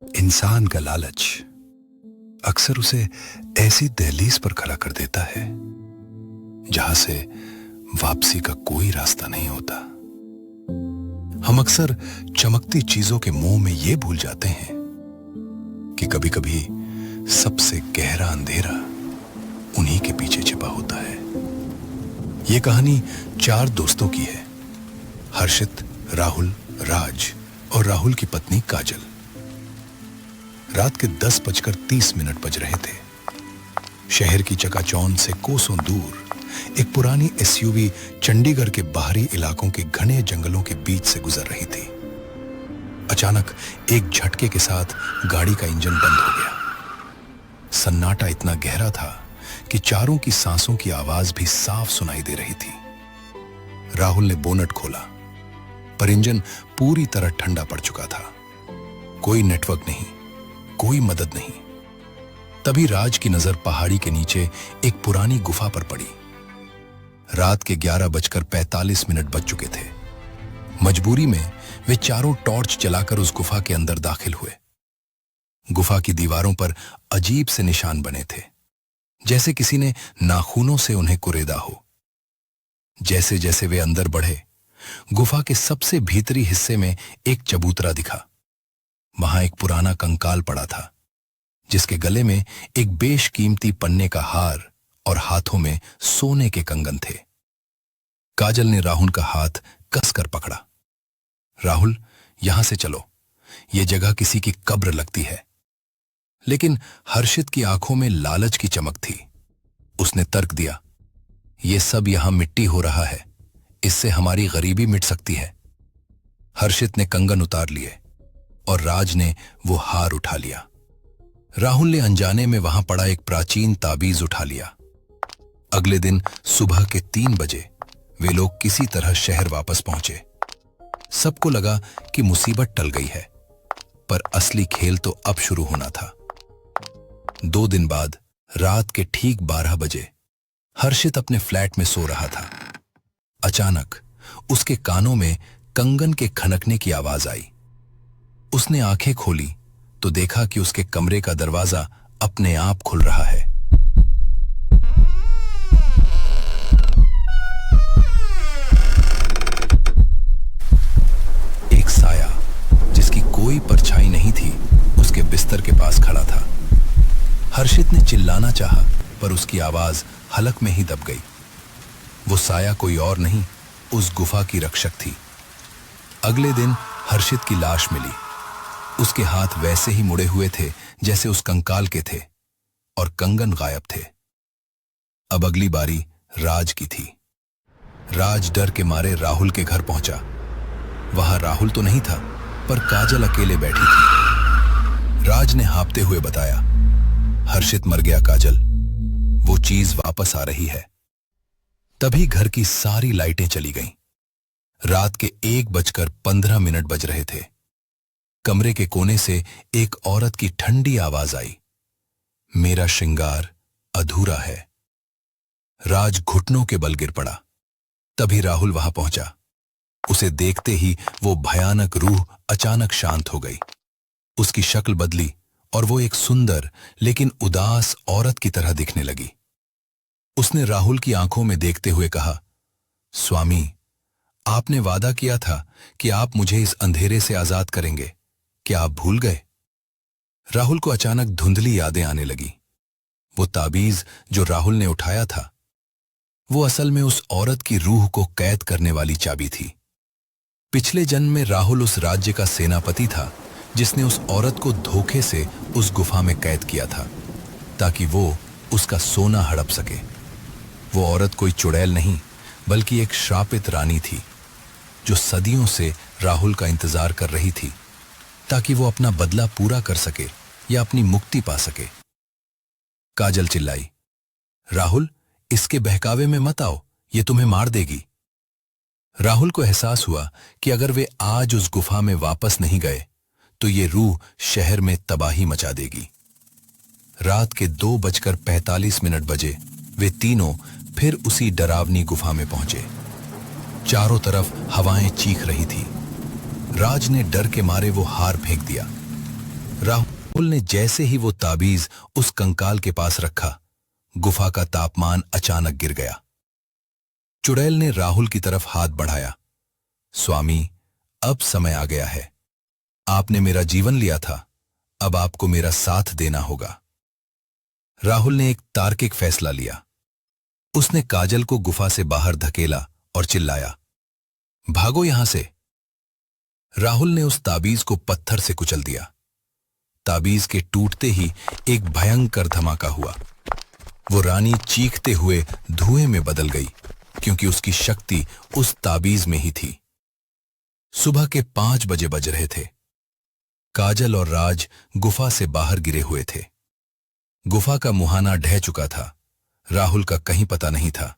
इंसान का लालच अक्सर उसे ऐसी दहलीज पर खड़ा कर देता है जहां से वापसी का कोई रास्ता नहीं होता। हम अक्सर चमकती चीजों के मोह में यह भूल जाते हैं कि कभी-कभी सबसे गहरा अंधेरा उन्हीं के पीछे छिपा होता है। यह कहानी 4 दोस्तों की है, हर्षित, राहुल, राज और राहुल की पत्नी काजल। रात के 10:30 बज रहे थे। शहर की चकाचौंध से कोसों दूर एक पुरानी एसयूवी चंडीगढ़ के बाहरी इलाकों के घने जंगलों के बीच से गुजर रही थी। अचानक एक झटके के साथ गाड़ी का इंजन बंद हो गया। सन्नाटा इतना गहरा था कि चारों की सांसों की आवाज भी साफ सुनाई दे रही थी। राहुल ने बोनट खोला, पर इंजन पूरी तरह ठंडा पड़ चुका था। कोई नेटवर्क नहीं, कोई मदद नहीं। तभी राज की नजर पहाड़ी के नीचे एक पुरानी गुफा पर पड़ी। रात के 11:45 बज चुके थे। मजबूरी में वे चारों टॉर्च जलाकर उस गुफा के अंदर दाखिल हुए। गुफा की दीवारों पर अजीब से निशान बने थे, जैसे किसी ने नाखूनों से उन्हें कुरेदा हो। जैसे जैसे वे अंदर बढ़े, गुफा के सबसे भीतरी हिस्से में एक चबूतरा दिखा। वहां एक पुराना कंकाल पड़ा था, जिसके गले में एक बेशकीमती पन्ने का हार और हाथों में सोने के कंगन थे। काजल ने राहुल का हाथ कसकर पकड़ा। राहुल, यहां से चलो, यह जगह किसी की कब्र लगती है। लेकिन हर्षित की आंखों में लालच की चमक थी। उसने तर्क दिया, यह सब यहां मिट्टी हो रहा है, इससे हमारी गरीबी मिट सकती है। हर्षित ने कंगन उतार लिए और राज ने वो हार उठा लिया। राहुल ने अनजाने में वहां पड़ा एक प्राचीन ताबीज उठा लिया। अगले दिन सुबह के 3 बजे वे लोग किसी तरह शहर वापस पहुंचे। सबको लगा कि मुसीबत टल गई है, पर असली खेल तो अब शुरू होना था। 2 दिन बाद रात के ठीक 12 बजे हर्षित अपने फ्लैट में सो रहा था। अचानक उसके कानों में कंगन के खनकने की आवाज आई। उसने आंखें खोली तो देखा कि उसके कमरे का दरवाजा अपने आप खुल रहा है। एक साया, जिसकी कोई परछाई नहीं थी, उसके बिस्तर के पास खड़ा था। हर्षित ने चिल्लाना चाहा, पर उसकी आवाज हलक में ही दब गई। वो साया कोई और नहीं, उस गुफा की रक्षक थी। अगले दिन हर्षित की लाश मिली। उसके हाथ वैसे ही मुड़े हुए थे जैसे उस कंकाल के थे, और कंगन गायब थे। अब अगली बारी राज की थी। राज डर के मारे राहुल के घर पहुंचा। वहां राहुल तो नहीं था, पर काजल अकेले बैठी थी। राज ने हाँफते हुए बताया, हर्षित मर गया काजल, वो चीज वापस आ रही है। तभी घर की सारी लाइटें चली गईं। रात के 1:15 बज रहे थे। कमरे के कोने से एक औरत की ठंडी आवाज आई, मेरा श्रृंगार अधूरा है। राज घुटनों के बल गिर पड़ा। तभी राहुल वहां पहुंचा। उसे देखते ही वो भयानक रूह अचानक शांत हो गई। उसकी शक्ल बदली और वो एक सुंदर लेकिन उदास औरत की तरह दिखने लगी। उसने राहुल की आंखों में देखते हुए कहा, स्वामी, आपने वादा किया था कि आप मुझे इस अंधेरे से आजाद करेंगे, क्या आप भूल गए? राहुल को अचानक धुंधली यादें आने लगी। वो ताबीज जो राहुल ने उठाया था, वो असल में उस औरत की रूह को कैद करने वाली चाबी थी। पिछले जन्म में राहुल उस राज्य का सेनापति था जिसने उस औरत को धोखे से उस गुफा में कैद किया था, ताकि वो उसका सोना हड़प सके। वो औरत कोई चुड़ैल नहीं, बल्कि एक श्रापित रानी थी, जो सदियों से राहुल का इंतजार कर रही थी, ताकि वो अपना बदला पूरा कर सके या अपनी मुक्ति पा सके। काजल चिल्लाई, राहुल, इसके बहकावे में मत आओ, ये तुम्हें मार देगी। राहुल को एहसास हुआ कि अगर वे आज उस गुफा में वापस नहीं गए तो ये रूह शहर में तबाही मचा देगी। रात के 2:45 बजे वे तीनों फिर उसी डरावनी गुफा में पहुंचे। चारों तरफ हवाएं चीख रही थी। राज ने डर के मारे वो हार फेंक दिया। राहुल ने जैसे ही वो ताबीज उस कंकाल के पास रखा, गुफा का तापमान अचानक गिर गया। चुड़ैल ने राहुल की तरफ हाथ बढ़ाया। स्वामी, अब समय आ गया है। आपने मेरा जीवन लिया था, अब आपको मेरा साथ देना होगा। राहुल ने एक तार्किक फैसला लिया। उसने काजल को गुफा से बाहर धकेला और चिल्लाया, भागो यहां से। राहुल ने उस ताबीज को पत्थर से कुचल दिया। ताबीज के टूटते ही एक भयंकर धमाका हुआ। वो रानी चीखते हुए धुएं में बदल गई, क्योंकि उसकी शक्ति उस ताबीज में ही थी। सुबह के 5 बजे बज रहे थे। काजल और राज गुफा से बाहर गिरे हुए थे। गुफा का मुहाना ढह चुका था। राहुल का कहीं पता नहीं था।